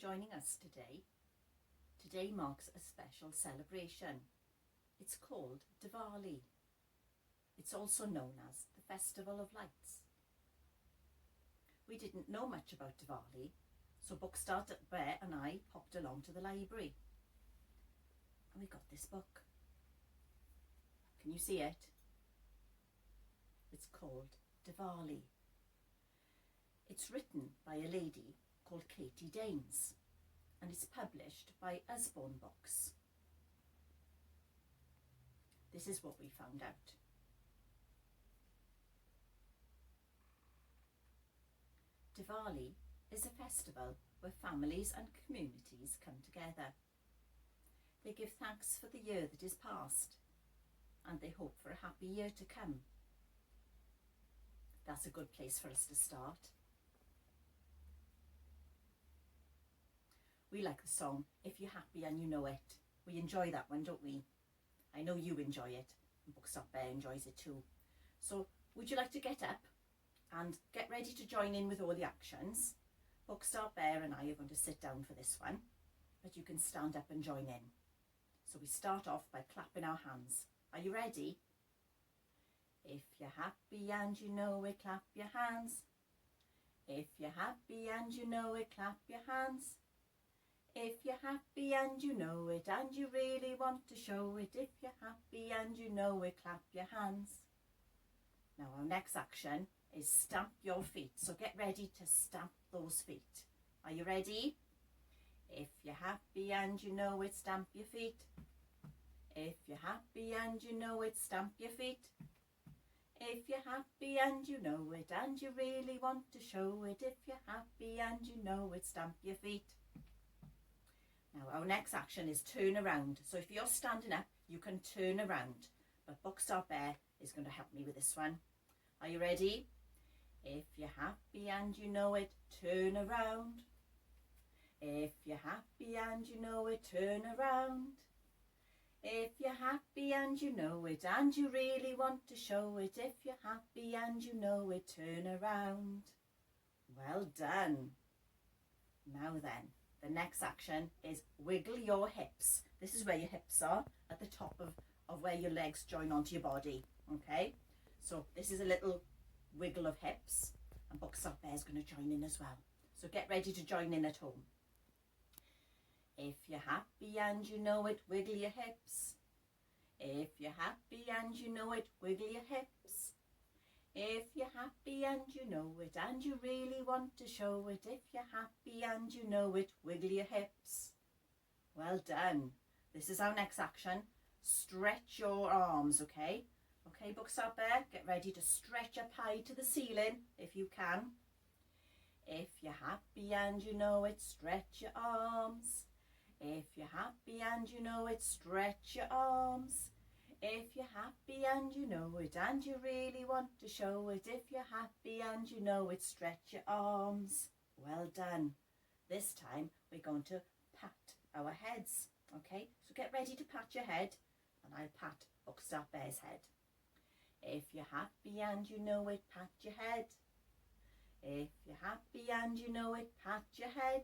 joining us today. Today marks a special celebration. It's called Diwali. It's also known as the Festival of Lights. We didn't know much about Diwali, so Bookstart Bear and I popped along to the library. And we got this book. Can you see it? It's called Diwali. It's written by a lady called Katie Danes, and it's published by Usborne Books. This is what we found out. Diwali is a festival where families and communities come together. They give thanks for the year that is past, and they hope for a happy year to come. That's a good place for us to start. We like the song, If You're Happy and You Know It. We enjoy that one, don't we? I know you enjoy it, and Bookstart Bear enjoys it too. So, would you like to get up and get ready to join in with all the actions? Bookstart Bear and I are going to sit down for this one, but you can stand up and join in. So we start off by clapping our hands. Are you ready? If you're happy and you know it, clap your hands. If you're happy and you know it, clap your hands. If you're happy and you know it, and you really want to show it, if you're happy and you know it, clap your hands. Now our next action is stamp your feet, so get ready to stamp those feet. Are you ready? If you're happy and you know it, stamp your feet. If you're happy and you know it, stamp your feet. If you're happy and you know it, and you really want to show it, if you're happy and you know it, stamp your feet. Now our next action is turn around. So if you're standing up, you can turn around. But Bookstart Bear is going to help me with this one. Are you ready? If you're happy and you know it, turn around. If you're happy and you know it, turn around. If you're happy and you know it, and you really want to show it, if you're happy and you know it, turn around. Well done. Now then, the next action is wiggle your hips. This is where your hips are, at the top of where your legs join onto your body. Okay, so this is a little wiggle of hips, and Bookstart Bear is going to join in as well. So get ready to join in at home. If you're happy and you know it, wiggle your hips. If you're happy and you know it, wiggle your hips. If you're happy and you know it, and you really want to show it, if you're happy and you know it, wiggle your hips. Well done. This is our next action. Stretch your arms, okay? Okay, Bookstart Bear, get ready to stretch up high to the ceiling if you can. If you're happy and you know it, stretch your arms. If you're happy and you know it, stretch your arms. If you're happy and you know it, and you really want to show it, if you're happy and you know it, stretch your arms. Well done. This time we're going to pat our heads, okay? So get ready to pat your head, and I'll pat Bookstart Bear's head. If you're happy and you know it, pat your head. If you're happy and you know it, pat your head.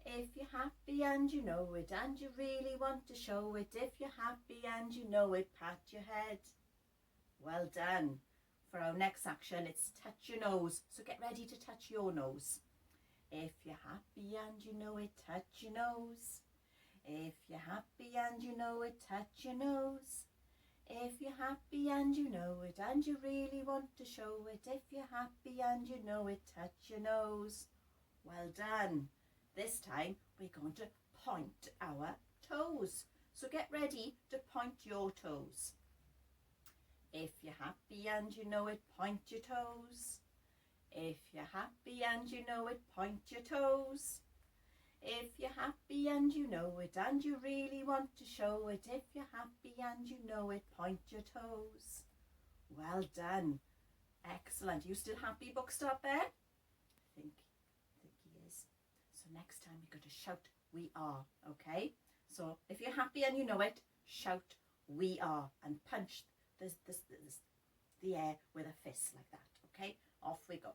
If you're happy and you know it, and you really want to show it, if you're happy and you know it, pat your head. Well done. For our next action, it's touch your nose. So get ready to touch your nose. If you're happy and you know it, touch your nose. If you're happy and you know it, touch your nose. If you're happy and you know it, and you really want to show it, if you're happy and you know it, touch your nose. Well done. This time we're going to point our toes. So get ready to point your toes. If you're happy and you know it, point your toes. If you're happy and you know it, point your toes. If you're happy and you know it, and you really want to show it, if you're happy and you know it, point your toes. Well done. Excellent. You still happy, Bookstart Bear? I think he is. So next time we're going to shout, we are, okay? So if you're happy and you know it, shout, we are, and punch the air with a fist like that, okay? Off we go.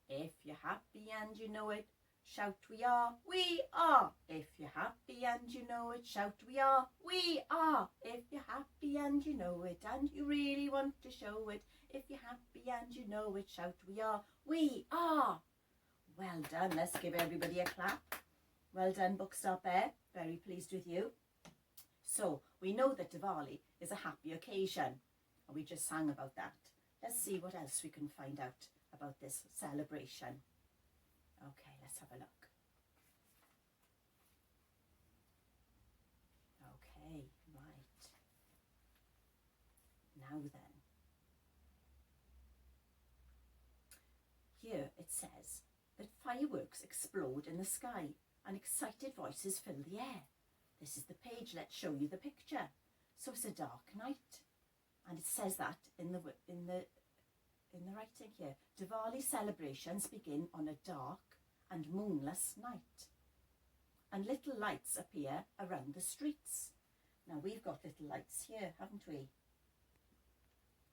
If you're happy and you know it, shout we are, we are. If you're happy and you know it, shout we are, we are. If you're happy and you know it, and you really want to show it, if you're happy and you know it, shout we are, we are. Well done, let's give everybody a clap. Well done, Bookstart Bear, very pleased with you. So, we know that Diwali is a happy occasion, and we just sang about that. Let's see what else we can find out about this celebration. Okay, let's have a look. Okay, right. Now then. Here it says that fireworks explode in the sky and excited voices fill the air. This is the page. Let's show you the picture. So it's a dark night, and it says that in the writing here. Diwali celebrations begin on a dark and moonless night, and little lights appear around the streets. Now we've got little lights here, haven't we?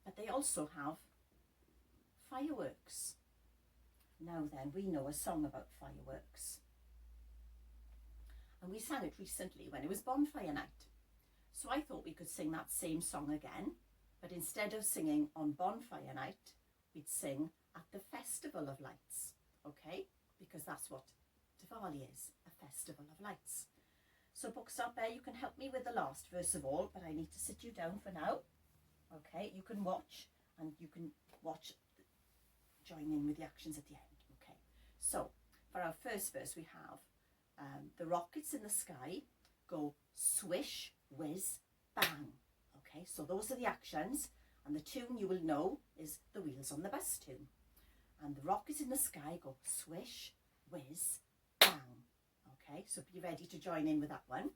But they also have fireworks. Now then, we know a song about fireworks. And we sang it recently when it was bonfire night. So I thought we could sing that same song again, but instead of singing on bonfire night, we'd sing at the Festival of Lights, okay? Because that's what Diwali is, a festival of lights. So Bookstart Bear, you can help me with the last verse of all, but I need to sit you down for now. Okay, you can watch, and you can join in with the actions at the end. Okay, so for our first verse we have the rockets in the sky go swish, whiz, bang. Okay, so those are the actions, and the tune you will know is the Wheels on the Bus tune. And the rockets in the sky go swish, whiz, bang. Okay, so be ready to join in with that one.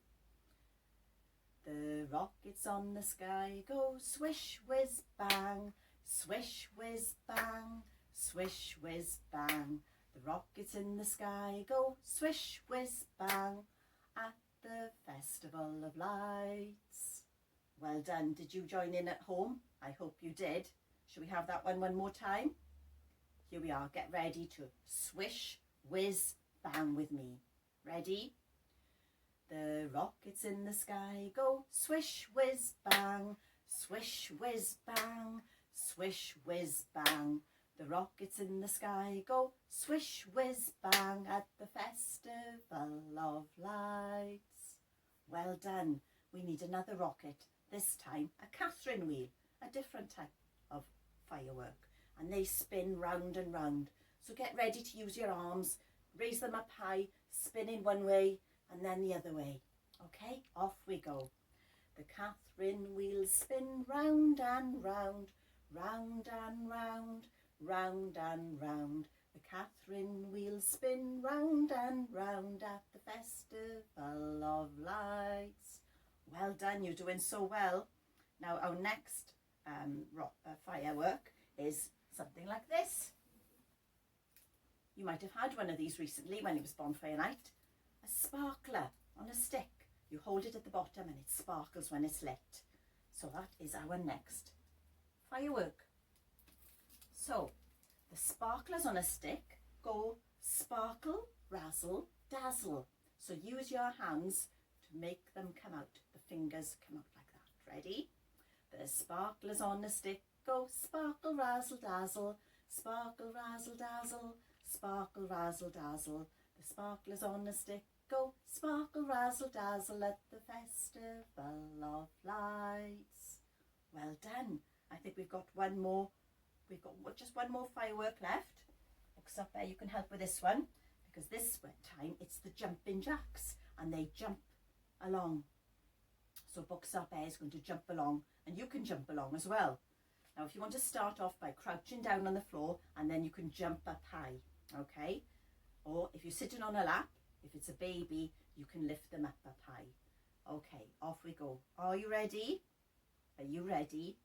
The rockets on the sky go swish, whiz, bang, swish, whiz, bang, swish, whiz, bang. The rockets in the sky go swish, whiz, bang at the Festival of Lights. Well done. Did you join in at home? I hope you did. Shall we have that one more time? Here we are. Get ready to swish, whiz, bang with me. Ready? The rockets in the sky go swish, whiz, bang, swish, whiz, bang, swish, whiz, bang. The rockets in the sky go swish, whiz, bang at the Festival of Lights. Well done. We need another rocket. This time a Catherine wheel, a different type of firework. And they spin round and round. So get ready to use your arms, raise them up high, spin in one way and then the other way. Okay, off we go. The Catherine wheels spin round and round, round and round, round and round. The Catherine wheels spin round and round at the Festival of Lights. Well done, you're doing so well. Now our next firework is something like this. You might have had one of these recently when it was bonfire night. A sparkler on a stick. You hold it at the bottom and it sparkles when it's lit. So that is our next firework. So the sparklers on a stick go sparkle, razzle, dazzle. So use your hands to make them come out. The fingers come out like that. Ready? The sparklers on a stick go sparkle, razzle, dazzle. Sparkle, razzle, dazzle. Sparkle, razzle, dazzle. The sparklers on a stick go sparkle, razzle, dazzle at the Festival of Lights. Well done. I think we've got one more. We've got just one more firework left. Bookstart Bear, you can help with this one, because this time it's the jumping jacks and they jump along. So Bookstart Bear is going to jump along, and you can jump along as well. Now if you want to start off by crouching down on the floor, and then you can jump up high, okay? Or if you're sitting on a lap, if it's a baby, you can lift them up high. Okay, off we go. Are you ready? Are you ready?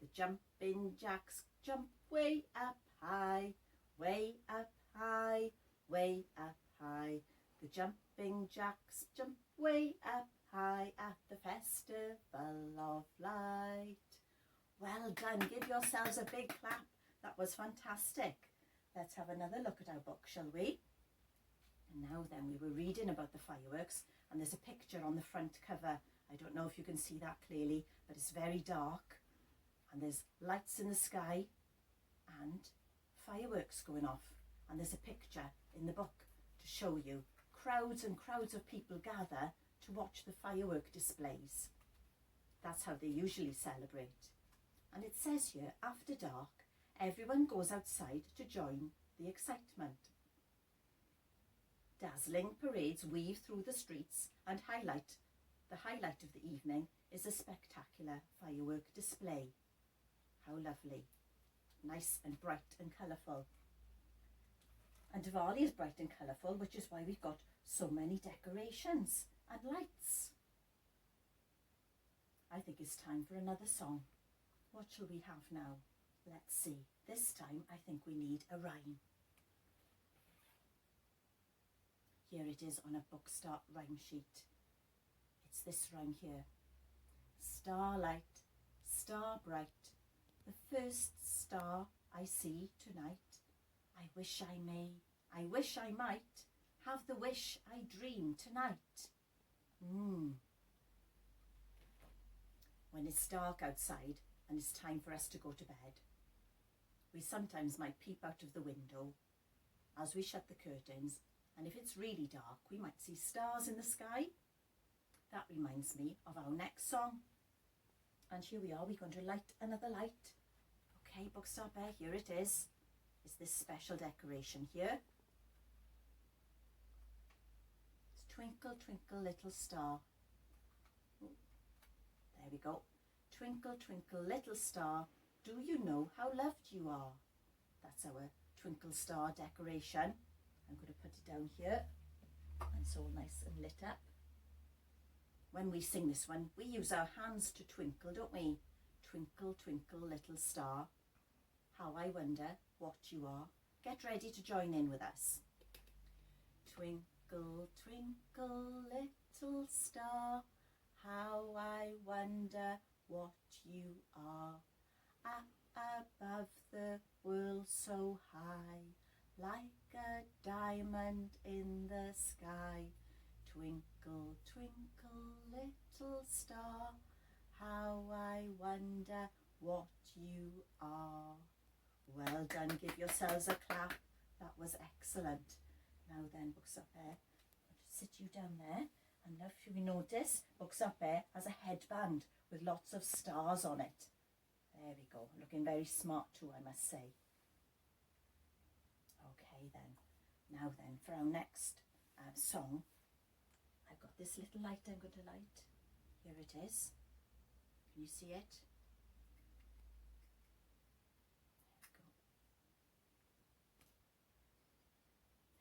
The jumping jacks jump way up high, way up high, way up high. The jumping jacks jump way up high at the Festival of Light. Well done. Give yourselves a big clap. That was fantastic. Let's have another look at our book, shall we? And now then, we were reading about the fireworks, and there's a picture on the front cover. I don't know if you can see that clearly, but it's very dark, and there's lights in the sky and fireworks going off, and there's a picture in the book to show you crowds and crowds of people gather to watch the firework displays. That's how they usually celebrate. And it says here, after dark, everyone goes outside to join the excitement. Dazzling parades weave through the streets, and the highlight of the evening is a spectacular firework display. How lovely. Nice and bright and colourful. And Diwali is bright and colourful, which is why we've got so many decorations and lights. I think it's time for another song. What shall we have now? Let's see. This time I think we need a rhyme. Here it is on a Bookstart rhyme sheet. It's this rhyme here. Starlight, star bright, the first star I see tonight. I wish I may, I wish I might, have the wish I dream tonight. When it's dark outside and it's time for us to go to bed, we sometimes might peep out of the window as we shut the curtains, and if it's really dark, we might see stars in the sky. That reminds me of our next song. And here we are, we're going to light another light. Okay, Bookstart Bear, here it is. It's this special decoration here. It's Twinkle, Twinkle, Little Star. There we go. Twinkle, twinkle, little star, do you know how loved you are? That's our twinkle star decoration. I'm going to put it down here. And it's all nice and lit up. When we sing this one, we use our hands to twinkle, don't we? Twinkle, twinkle, little star, how I wonder what you are. Get ready to join in with us. Twinkle, twinkle, little star, how I wonder what you are. Up above the world so high, like a diamond in the sky. Twinkle, twinkle, little star, how I wonder what you are. Well done, give yourselves a clap. That was excellent. Now then, Bookstart Bear, I'll just sit you down there. And now if you notice, Bookstart Bear has a headband with lots of stars on it. There we go, looking very smart too, I must say. Okay then, now then, for our next song, I've got this little light I'm going to light. Here it is. Can you see it?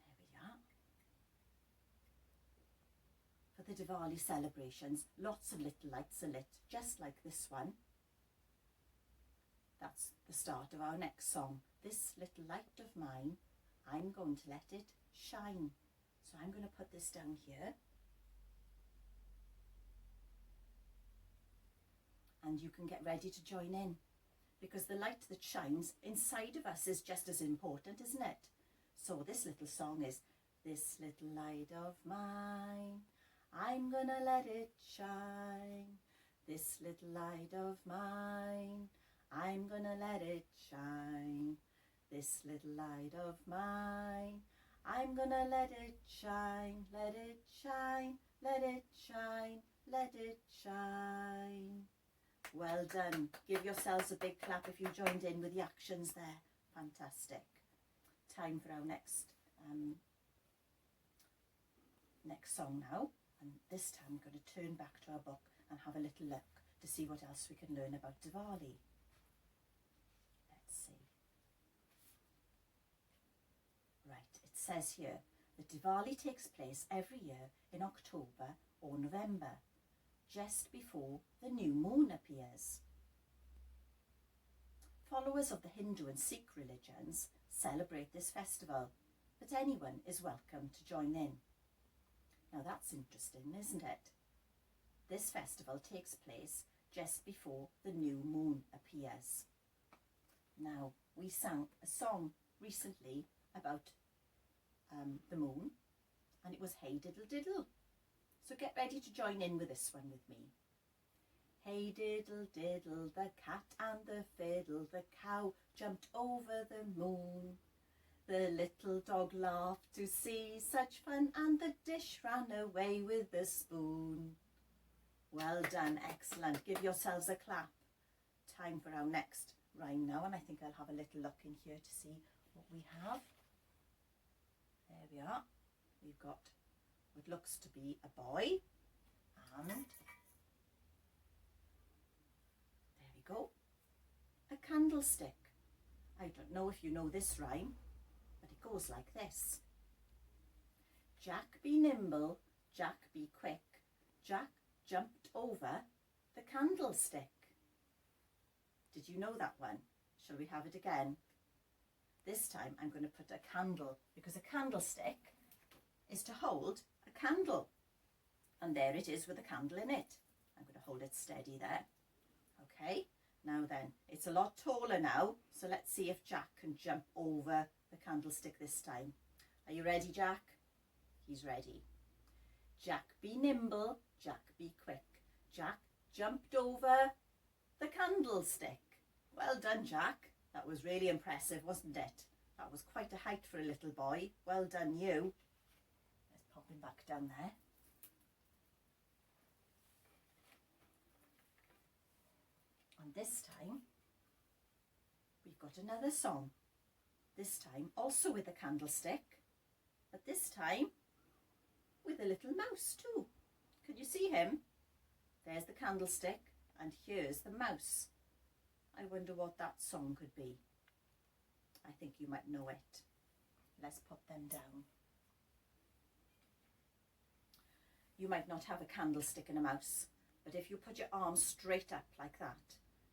There we go. For the Diwali celebrations, lots of little lights are lit, just like this one. That's the start of our next song. This little light of mine, I'm going to let it shine. So I'm going to put this down here. And you can get ready to join in, because the light that shines inside of us is just as important, isn't it? So this little song is, this little light of mine, I'm gonna let it shine. This little light of mine, I'm gonna let it shine. This little light of mine, I'm gonna let it shine, let it shine, let it shine, let it shine. Well done. Give yourselves a big clap if you joined in with the actions there. Fantastic. Time for our next song now. And this time we're going to turn back to our book and have a little look to see what else we can learn about Diwali. Let's see. Right, it says here that Diwali takes place every year in October or November, just before the new moon appears. Followers of the Hindu and Sikh religions celebrate this festival, but anyone is welcome to join in. Now that's interesting, isn't it? This festival takes place just before the new moon appears. Now, we sang a song recently about the moon, and it was hey diddle diddle. So get ready to join in with this one with me. Hey diddle diddle, the cat and the fiddle, the cow jumped over the moon. The little dog laughed to see such fun, and the dish ran away with the spoon. Well done, excellent. Give yourselves a clap. Time for our next rhyme now, and I think I'll have a little look in here to see what we have. There we are. We've got what looks to be a boy, and there we go, a candlestick. I don't know if you know this rhyme, but it goes like this. Jack be nimble, Jack be quick, Jack jumped over the candlestick. Did you know that one? Shall we have it again? This time I'm going to put a candle, because a candlestick is to hold a candle. And there it is with a candle in it. I'm going to hold it steady there. Okay, now then, it's a lot taller now, so let's see if Jack can jump over the candlestick this time. Are you ready, Jack? He's ready. Jack be nimble, Jack be quick, Jack jumped over the candlestick. Well done, Jack. That was really impressive, wasn't it? That was quite a height for a little boy. Well done, you. Let's pop him back down there. And this time, we've got another song. This time also with a candlestick, but this time with a little mouse too. Can you see him? There's the candlestick and here's the mouse. I wonder what that song could be. I think you might know it. Let's put them down. You might not have a candlestick and a mouse, but if you put your arms straight up like that,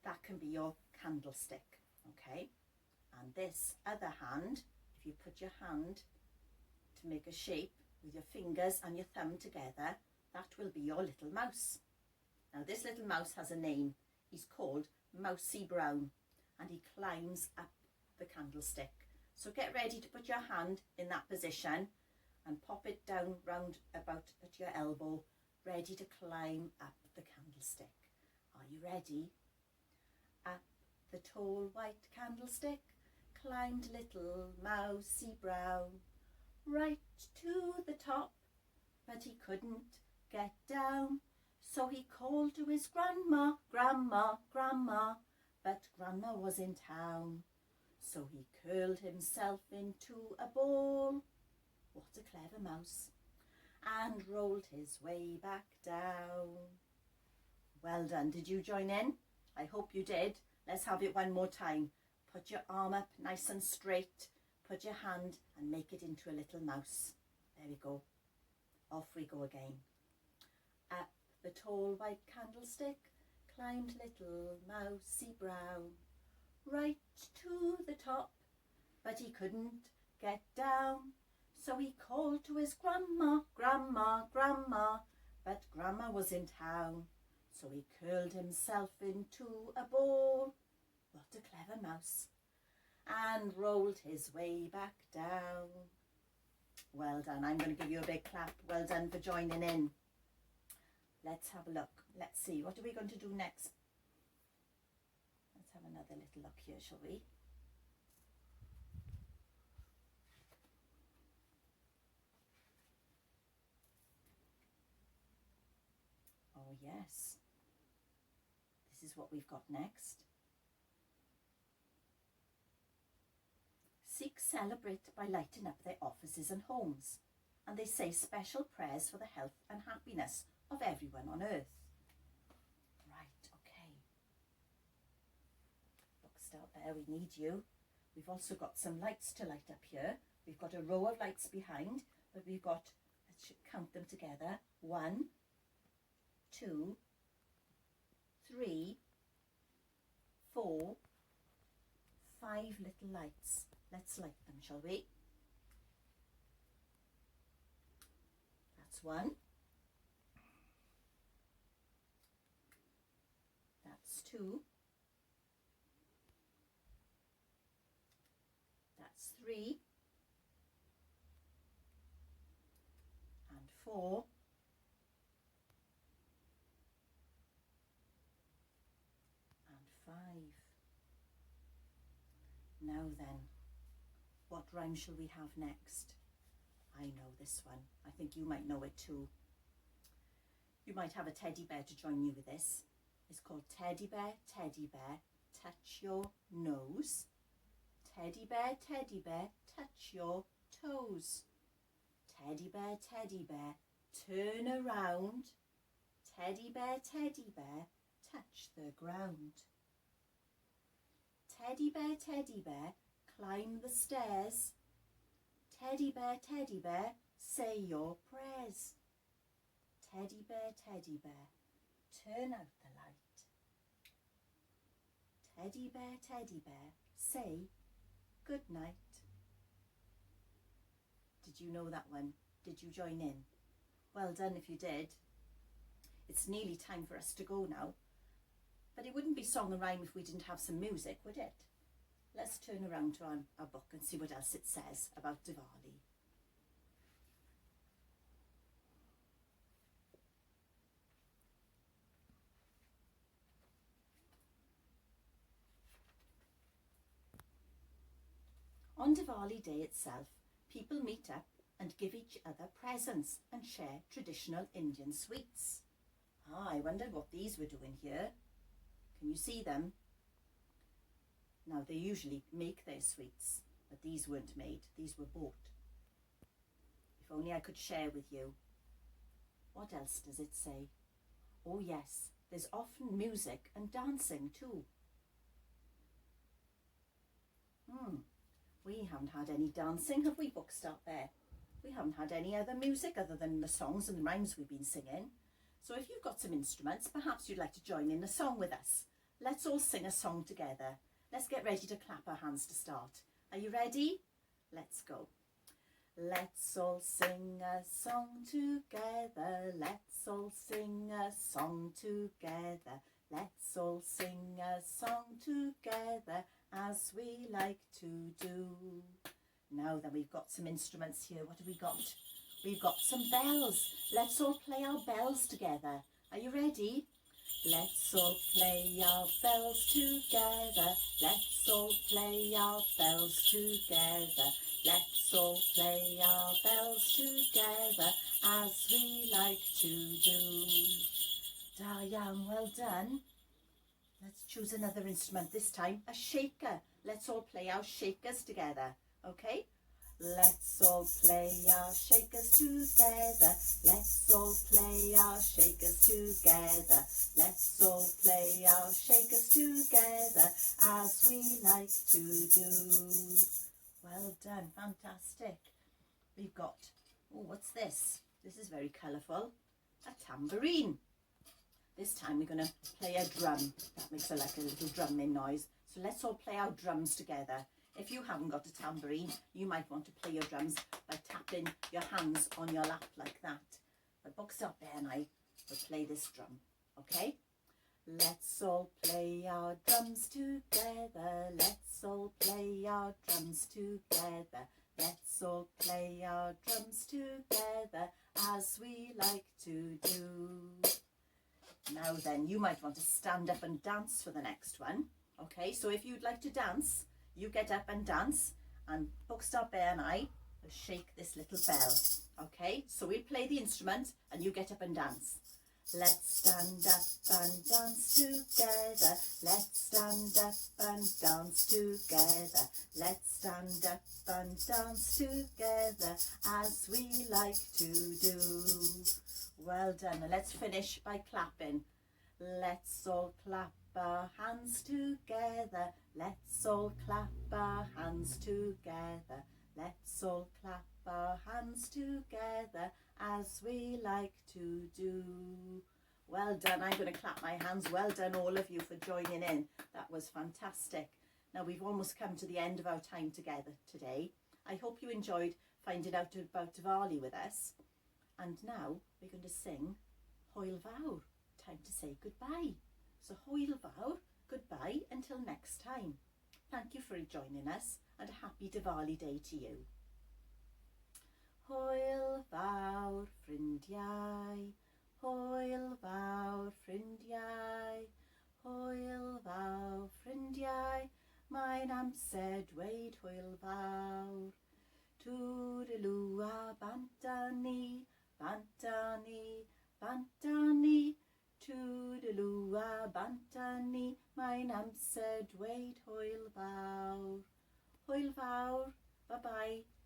that can be your candlestick, okay? And this other hand, if you put your hand to make a shape with your fingers and your thumb together, that will be your little mouse. Now this little mouse has a name. He's called Mousy Brown, and he climbs up the candlestick. So get ready to put your hand in that position and pop it down round about at your elbow, ready to climb up the candlestick. Are you ready? Up the tall white candlestick climbed little Mousy Brown, right to the top, but he couldn't get down. So he called to his grandma, grandma, grandma, but grandma was in town. So he curled himself into a ball, what a clever mouse, and rolled his way back down. Well done. Did you join in? I hope you did. Let's have it one more time. Put your arm up nice and straight. Put your hand and make it into a little mouse. There we go. Off we go again. Up the tall white candlestick climbed little Mousy Brown, right to the top, but he couldn't get down. So he called to his grandma, grandma, grandma, but grandma was in town. So he curled himself into a ball, what a clever mouse, and rolled his way back down. Well done. I'm going to give you a big clap. Well done for joining in. Let's have a look. Let's see. What are we going to do next? Let's have another little look here, shall we? Oh, yes. This is what we've got next. Sikhs celebrate by lighting up their offices and homes, and they say special prayers for the health and happiness of everyone on earth. Right, okay. Bookstart there, we need you. We've also got some lights to light up here. We've got a row of lights behind, but we've got, let's count them together. 1, 2, 3, 4, 5 little lights. Let's light them, shall we? That's 1. That's 2. That's 3. 4, and 5. Now then, what rhyme shall we have next? I know this one. I think you might know it too. You might have a teddy bear to join you with this. It's called Teddy Bear, touch your nose. Teddy bear, touch your toes. Teddy bear, turn around. Teddy bear, touch the ground. Teddy bear, climb the stairs. Teddy bear, say your prayers. Teddy bear, turn out the light. Teddy bear, say good night. Did you know that one? Did you join in? Well done if you did. It's nearly time for us to go now. But it wouldn't be song and rhyme if we didn't have some music, would it? Let's turn around to our book and see what else it says about Diwali. On Diwali day itself, people meet up and give each other presents and share traditional Indian sweets. I wondered what these were doing here. Can you see them? Now, they usually make their sweets, but these weren't made, these were bought. If only I could share with you. What else does it say? Oh yes, there's often music and dancing too. We haven't had any dancing, have we, Bookstart Bear? We haven't had any other music other than the songs and the rhymes we've been singing. So if you've got some instruments, perhaps you'd like to join in a song with us. Let's all sing a song together. Let's get ready to clap our hands to start. Are you ready? Let's go. Let's all sing a song together. Let's all sing a song together. Let's all sing a song together as we like to do. Now then, we've got some instruments here. What have we got? We've got some bells. Let's all play our bells together. Are you ready? Let's all play our bells together. Let's all play our bells together. Let's all play our bells together as we like to do. Diane, well done. Let's choose another instrument this time, a shaker. Let's all play our shakers together, okay? Let's all play our shakers together. Let's all play our shakers together. Let's all play our shakers together as we like to do. Well done, fantastic. We've got, oh, what's this? This is very colourful. A tambourine. This time we're going to play a drum. That makes like a little drumming noise. So let's all play our drums together. If you haven't got a tambourine, you might want to play your drums by tapping your hands on your lap like that. But Bookstart Bear and I will play this drum, okay? Let's all play our drums together. Let's all play our drums together. Let's all play our drums together as we like to do. Now then, you might want to stand up and dance for the next one. Okay, so if you'd like to dance, you get up and dance, and Bookstart Bear and I will shake this little bell. Okay, so we'll play the instrument and you get up and dance. Let's stand up and dance together. Let's stand up and dance together. Let's stand up and dance together as we like to do. Well done. And let's finish by clapping. Let's all clap our hands together. Let's all clap our hands together. Let's all clap our hands together as we like to do. Well done. I'm going to clap my hands. Well done all of you for joining in. That was fantastic. Now we've almost come to the end of our time together today. I hope you enjoyed finding out about Diwali with us. And now we're going to sing Hwyl Fawr. Time to say goodbye. So Hwyl Fawr, goodbye until next time. Thank you for joining us and a happy Diwali day to you. Hwyl fawr ffrindiau, hwyl fawr ffrindiau, hwyl fawr ffrindiau, mae'n amser dweud hwyl fawr. Toodaloo a bant a ni, bant a ni, bant a ni. Toodaloo a bant a ni, mae'n amser dweud hwyl fawr. Hwyl fawr, bye bye.